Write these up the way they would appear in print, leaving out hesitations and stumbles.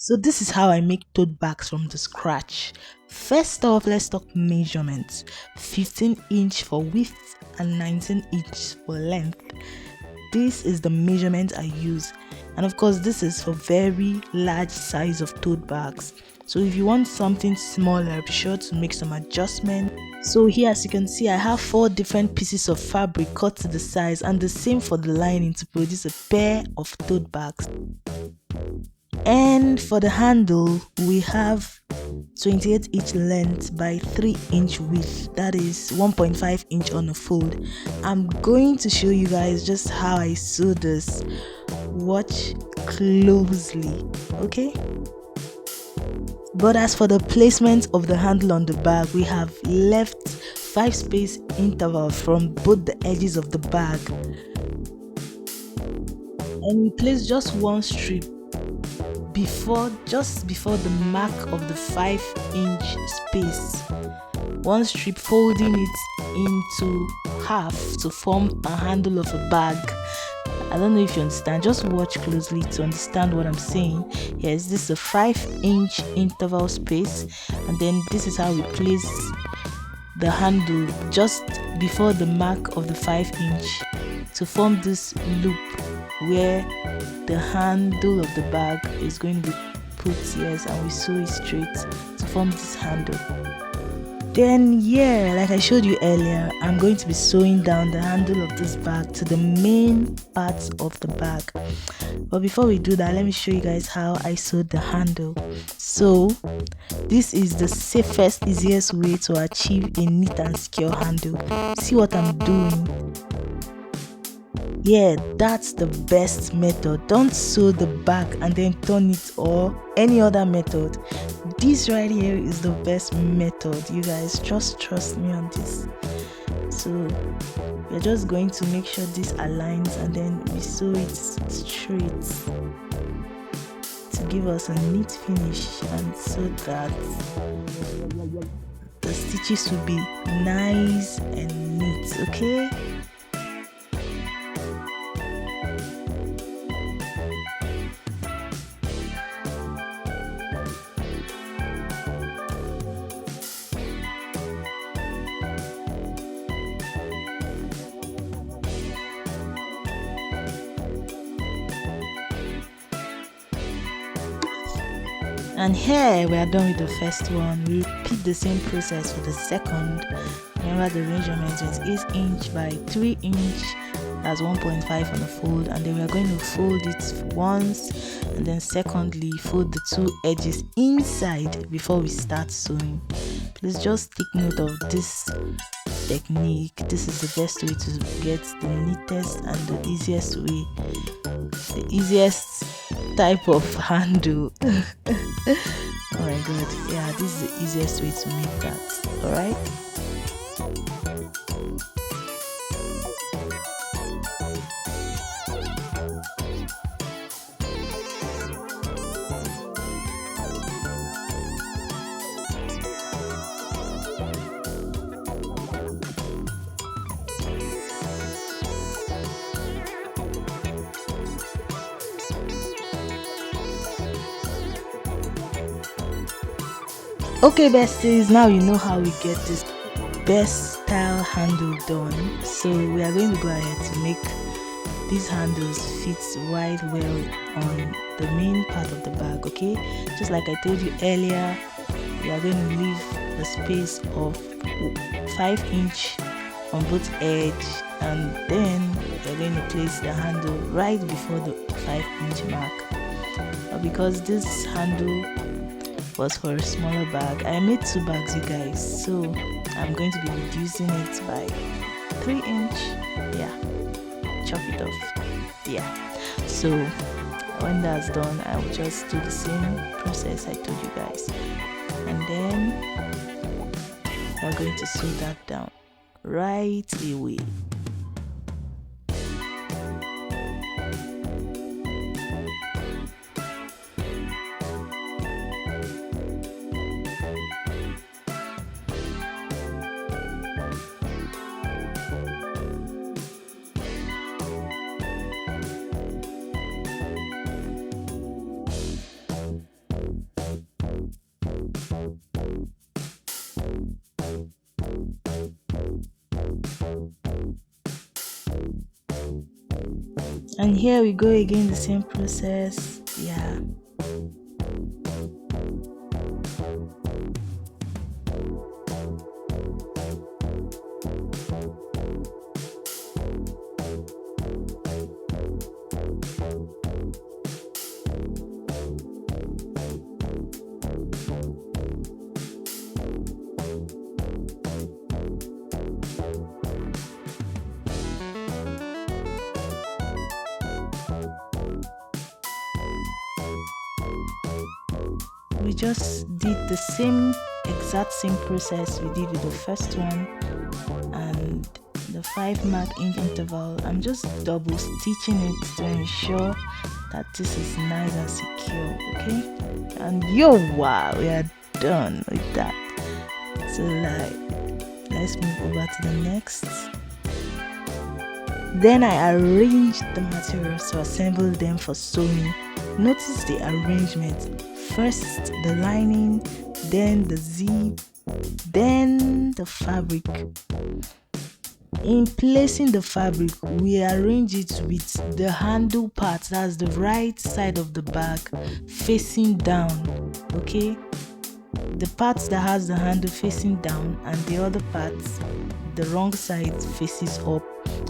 So this is how I make tote bags from the scratch. First off, let's talk measurements. 15-inch for width and 19-inch for length. This is the measurement I use. And of course, this is for very large size of tote bags. So if you want something smaller, be sure to make some adjustments. So here, as you can see, I have 4 different pieces of fabric cut to the size, and the same for the lining to produce a pair of tote bags. And for the handle, we have 28 inch length by 3-inch width, that is 1.5 inch on a fold. I'm going to show you guys just how I sew this. Watch closely, okay? But as for the placement of the handle on the bag, we have left 5 space interval from both the edges of the bag, and we place just one strip just before the mark of the 5-inch space. One strip, folding it into half to form a handle of a bag. I don't know if you understand, just watch closely to understand what I'm saying. Yes, this is a 5-inch interval space, and then this is how we place the handle just before the mark of the 5-inch to form this loop where the handle of the bag is going to be put. Yes, and we sew it straight to form this handle. Then yeah, like I showed you earlier, I'm going to be sewing down the handle of this bag to the main parts of the bag. But before we do that, let me show you guys how I sewed the handle. So this is the safest, easiest way to achieve a neat and secure handle. See what I'm doing? Yeah, that's the best method. Don't sew the back and then turn it, or any other method. This right here is the best method, you guys. Just trust me on this. So we're just going to make sure this aligns, and then we sew it straight to give us a neat finish, and so that the stitches will be nice and neat. Okay, and here we are done with the first one. We repeat the same process for the second. Remember the measurement is 8-inch by 3-inch, that's 1.5 on a fold, and then we are going to fold it once, and then secondly fold the 2 edges inside before we start sewing. Please just take note of this technique. This is the best way to get the neatest and the easiest way, the easiest type of handle. Oh my god, yeah, this is the easiest way to make that. All right. Okay besties, now you know how we get this best style handle done. So we are going to go ahead to make these handles fit right well on the main part of the bag. Okay, just like I told you earlier, we are going to leave the space of 5-inch on both edge, and then we are going to place the handle right before the 5-inch mark. But because this handle was for a smaller bag, I made 2 bags, you guys, so I'm going to be reducing it by 3-inch. Yeah, chop it off. Yeah, so when that's done, I will just do the same process I told you guys, and then we're going to sew that down right away. And here we go again, the same process. Yeah. We just did the exact same process we did with the first one, and the 5 mark inch interval. I'm just double stitching it to ensure that this is nice and secure. Okay, and wow, we are done with that. So let's move over to the next. Then I arranged the materials to assemble them for sewing. Notice the arrangement. First the lining, then the zip, then the fabric. In placing the fabric, we arrange it with the handle part, that's the right side of the bag, facing down. Okay, the part that has the handle facing down, and the other part, the wrong side, faces up.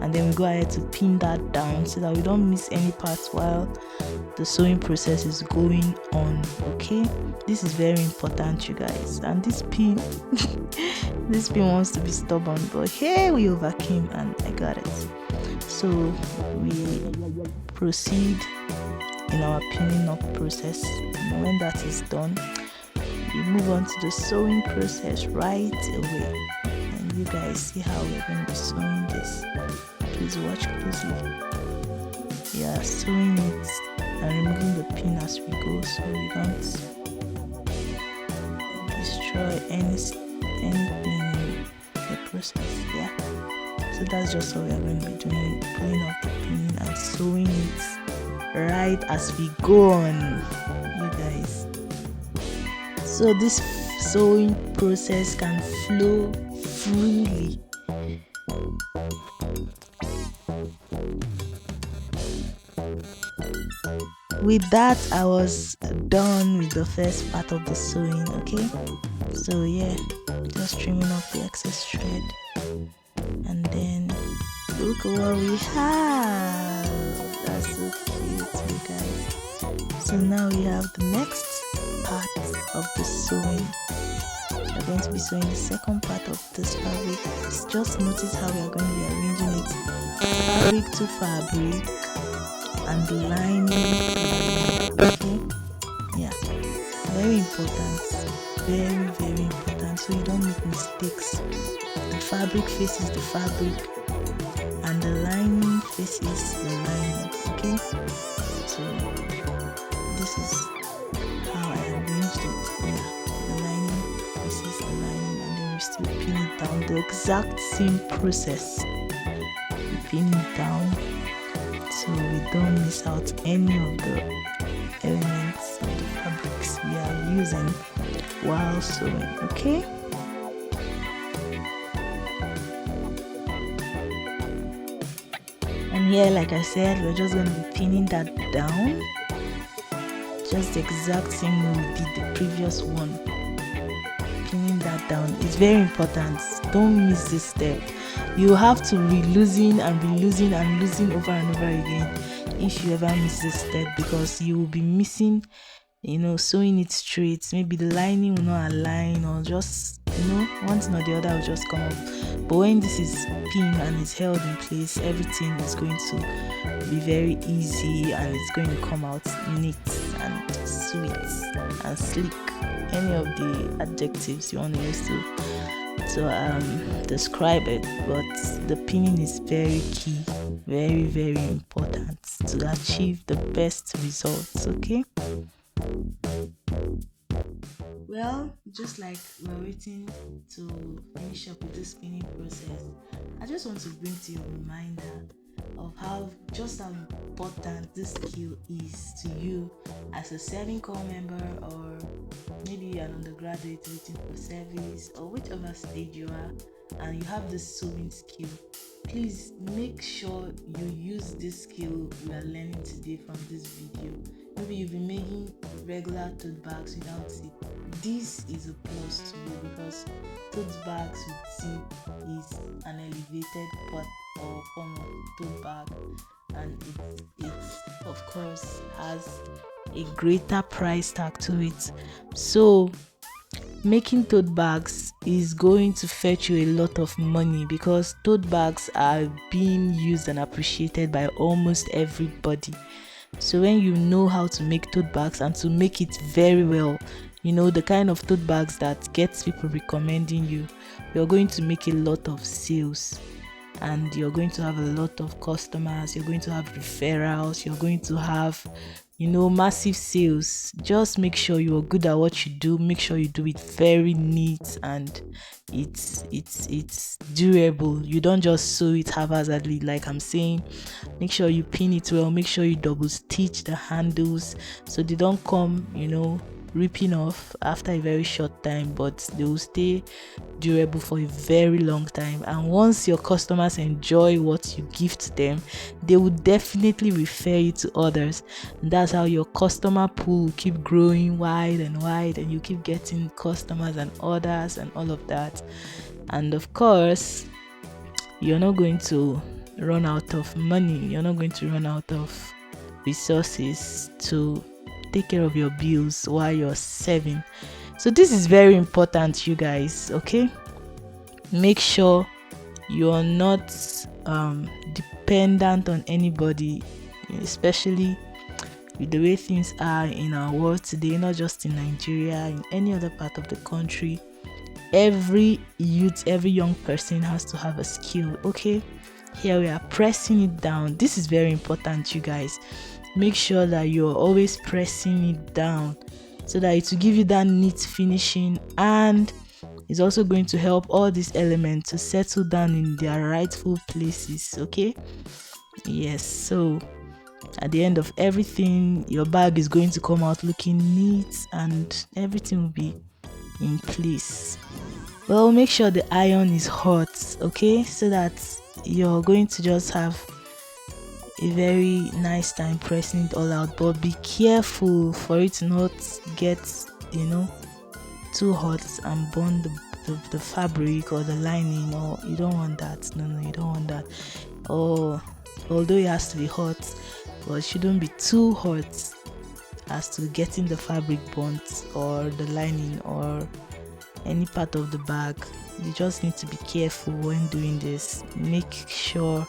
And then we go ahead to pin that down so that we don't miss any parts while the sewing process is going on. Okay, this is very important, you guys. And this pin this pin wants to be stubborn, but hey, we overcame and I got it. So we proceed in our pinning up process. And when that is done, we move on to the sewing process right away. And you guys see how we're going to be sewing this. Please watch closely. We are sewing it and removing the pin as we go, so we don't destroy anything in the process. Yeah, so that's just what we are going to be doing, pulling off the pin and sewing it right as we go on, you guys. So this sewing process can flow freely. With that, I was done with the first part of the sewing. Okay, so yeah, just trimming off the excess thread, and then look at what we have. That's so cute, you guys. So now we have the next part of the sewing. We're going to be sewing the second part of this fabric. Just notice how we are going to be arranging it, fabric to fabric, and the lining. Okay, yeah, very important, very important, so you don't make mistakes. The fabric faces the fabric and the lining faces the lining. Okay, so this is how I arranged it. Yeah, the lining faces the lining, and then we still pin it down. The exact same process, we pin it down so we don't miss out any of the elements of the fabrics we are using while sewing. Okay, and here, like I said, we're just going to be pinning that down just the exact same way we did the previous one. Pinning that down is very important. Don't miss this step. You have to be losing and losing over and over again if you ever miss this step, because you will be missing, sewing it straight. Maybe the lining will not align, or just one thing or the other will just come up. But when this is pinned and it's held in place, everything is going to be very easy, and it's going to come out neat and sweet and sleek. Any of the adjectives you want to use to describe it, but the pinning is very key, very important to achieve the best results. Okay, well, just like we're waiting to finish up with this pinning process, I just want to bring to your reminder of how important this skill is to you as a serving corps member, or maybe you're an undergraduate waiting for service, or whichever stage you are and you have this sewing skill. Please make sure you use this skill we are learning today from this video. Maybe you've been making regular tote bags without zip. This is a plus to you, because tote bags with zip is an elevated part or form of tote bag, and it of course has a greater price tag to it. So making tote bags is going to fetch you a lot of money, because tote bags are being used and appreciated by almost everybody. So when you know how to make tote bags, and to make it very well, the kind of tote bags that gets people recommending you, you're going to make a lot of sales, and you're going to have a lot of customers, you're going to have referrals, you're going to have massive sales. Just make sure you're good at what you do. Make sure you do it very neat, and it's durable. You don't just sew it haphazardly, like I'm saying. Make sure you pin it well. Make sure you double stitch the handles so they don't come ripping off after a very short time, but they will stay durable for a very long time. And once your customers enjoy what you give to them, they will definitely refer you to others, and that's how your customer pool will keep growing wide and wide, and you keep getting customers and orders and all of that. And of course, you're not going to run out of money, you're not going to run out of resources to take care of your bills while you're serving. So this is very important, you guys. Okay, make sure you're not dependent on anybody, especially with the way things are in our world today, not just in Nigeria, in any other part of the country. Every youth, every young person has to have a skill. Okay, here we are pressing it down. This is very important, you guys. Make sure that you're always pressing it down, so that it will give you that neat finishing, and it's also going to help all these elements to settle down in their rightful places. Okay, yes. So at the end of everything, your bag is going to come out looking neat, and everything will be in place. Well, make sure the iron is hot, okay, so that you're going to just have a very nice time pressing it all out. But be careful for it to not get too hot and burn the fabric or the lining, or you don't want that. No, you don't want that. Although it has to be hot, but it shouldn't be too hot as to getting the fabric burnt, or the lining, or any part of the bag. You just need to be careful when doing this. Make sure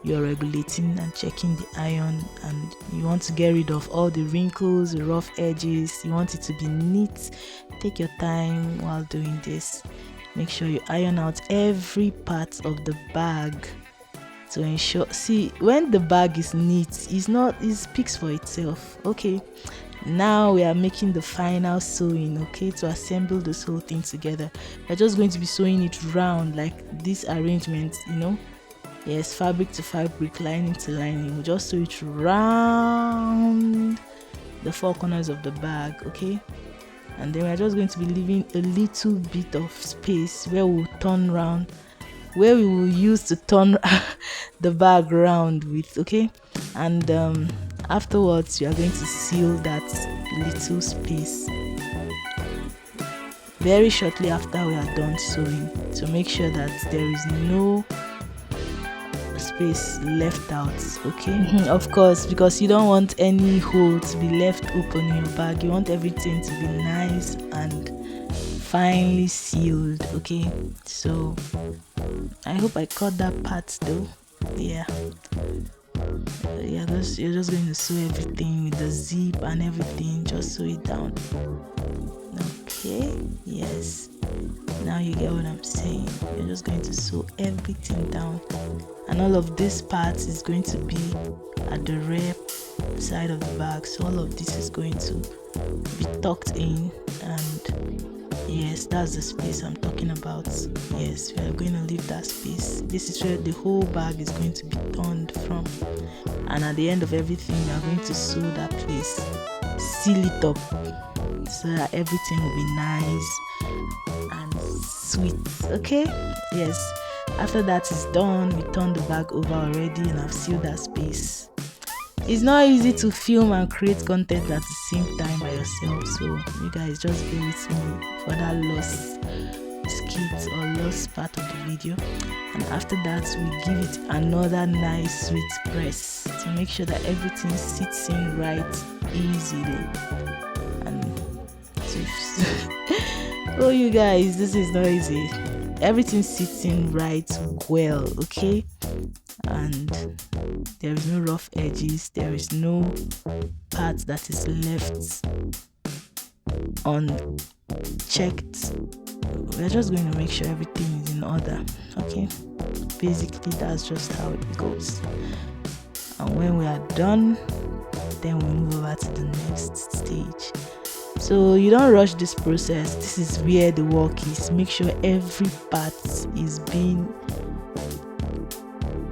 you're regulating and checking the iron, and you want to get rid of all the wrinkles, the rough edges. You want it to be neat. Take your time while doing this. Make sure you iron out every part of the bag to ensure. See, when the bag is neat, it speaks for itself. Okay, now we are making the final sewing, okay, to assemble this whole thing together. We're just going to be sewing it round, like this arrangement, yes, fabric to fabric, lining to lining. We'll just sew it round the four corners of the bag, okay, and then we're just going to be leaving a little bit of space where we'll turn round, where we will use to turn the bag round with, okay, and afterwards we are going to seal that little space very shortly after we are done sewing, to make sure that there is no space left out. Okay, of course, because you don't want any hole to be left open in your bag. You want everything to be nice and finely sealed. Okay, so I hope I caught that part though. Yeah, you're just going to sew everything with the zip and everything. Just sew it down. Okay, yes, now you get what I'm saying. You're just going to sew everything down, and all of this part is going to be at the rear side of the bag. So all of this is going to be tucked in, and Yes, that's the space I'm talking about. Yes, we are going to leave that space. This is where the whole bag is going to be turned from. And at the end of everything, we are going to sew that place, seal it up, so that everything will be nice and sweet. Okay? Yes. After that is done, we turn the bag over already and I've sealed that space. It's not easy to film and create content at the same time by yourself, so you guys just bear with me for that lost skit or lost part of the video. And after that, we give it another nice sweet press to make sure that everything sits in right easily. And oh, you guys, this is not easy. Everything sits in right well, okay? And there is no rough edges, there is no part that is left unchecked. We're just going to make sure everything is in order, okay? Basically, that's just how it goes. And when we are done, then we move over to the next stage. So you don't rush this process. This is where the work is. Make sure every part is being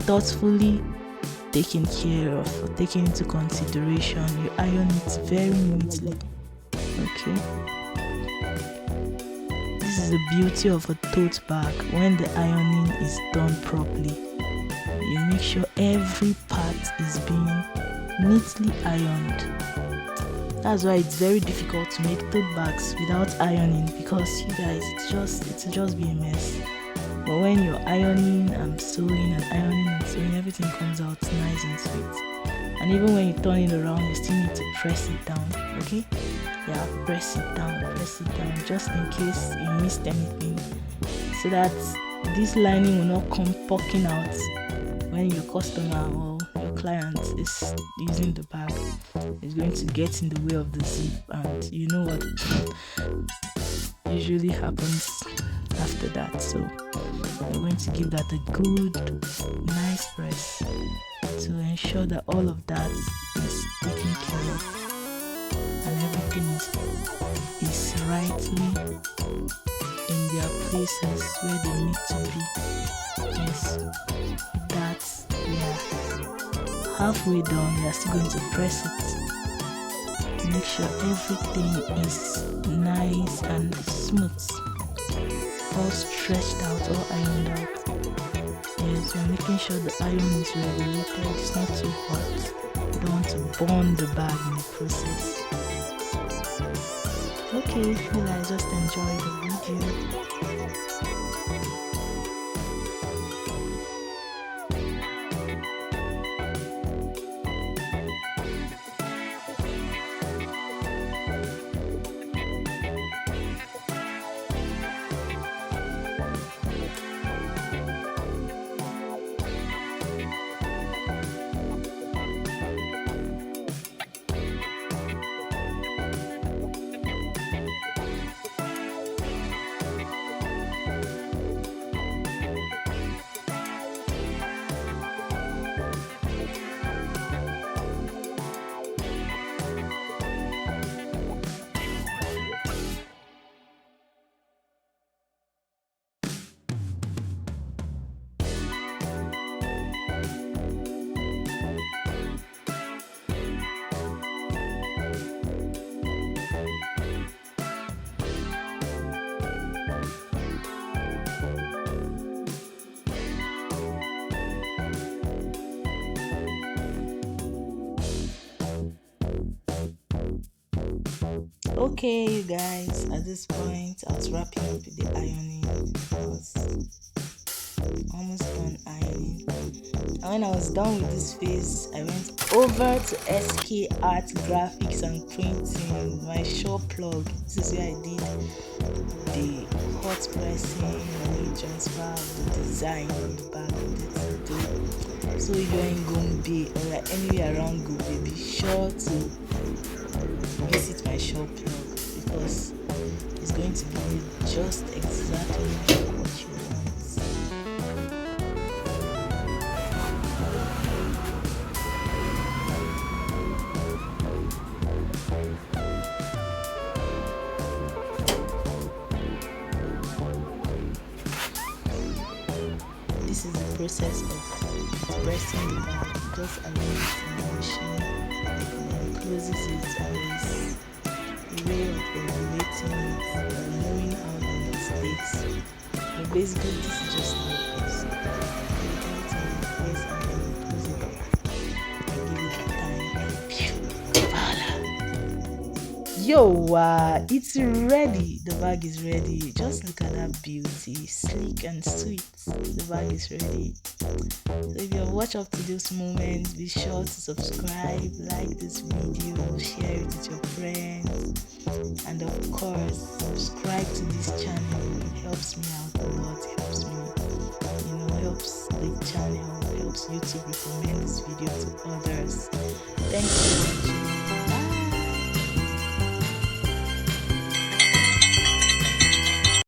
thoughtfully taken care of or taken into consideration. You iron it very neatly. Okay. This is the beauty of a tote bag. When the ironing is done properly, you make sure every part is being neatly ironed. That's why it's very difficult to make tote bags without ironing, because you guys, it'll just be a mess. But when you're ironing and sewing and ironing and sewing, everything comes out nice and sweet. And even when you turn it around, you still need to press it down, okay? Yeah, press it down, just in case you missed anything, so that this lining will not come poking out when your customer or your client is using the bag. It's going to get in the way of the zip, and you know what usually happens after that. So we're going to give that a good nice press to ensure that all of that is taken care of and everything is rightly in their places where they need to be. Yes, that's, yeah, halfway done. We are still going to press it to make sure everything is nice and smooth, all stretched out, all ironed out. Yes, we're making sure the iron is regulated, it's not too hot. You don't want to burn the bag in the process. Okay, you guys just enjoy the video. Okay, you guys, at this point I was wrapping up with the ironing. I was almost done ironing, and when I was done with this phase, I went over to SK Art Graphics and Printing, my shop plug. This is where I did the hot pressing and transfer of the design on the back of the tote. So if you're in Gombe or you're anywhere around Gombe, be sure to visit my shop plug, because it's going to give you just exactly what you want. process of pressing the bag. Just allow it in the machine, and then closes it. Always a way of regulating it, knowing how long it takes. But basically, this is just how it goes. Everything in place and then you close it up and give it the time. Yo, it's ready. The bag is ready. Just look at that beauty, sleek and sweet. The bag is ready. So if you have watched up to this moment, be sure to subscribe, like this video, share it with your friends, and of course subscribe to this channel. It helps me out a lot. It helps me, helps the channel, helps YouTube recommend this video to others. Thanks for watching.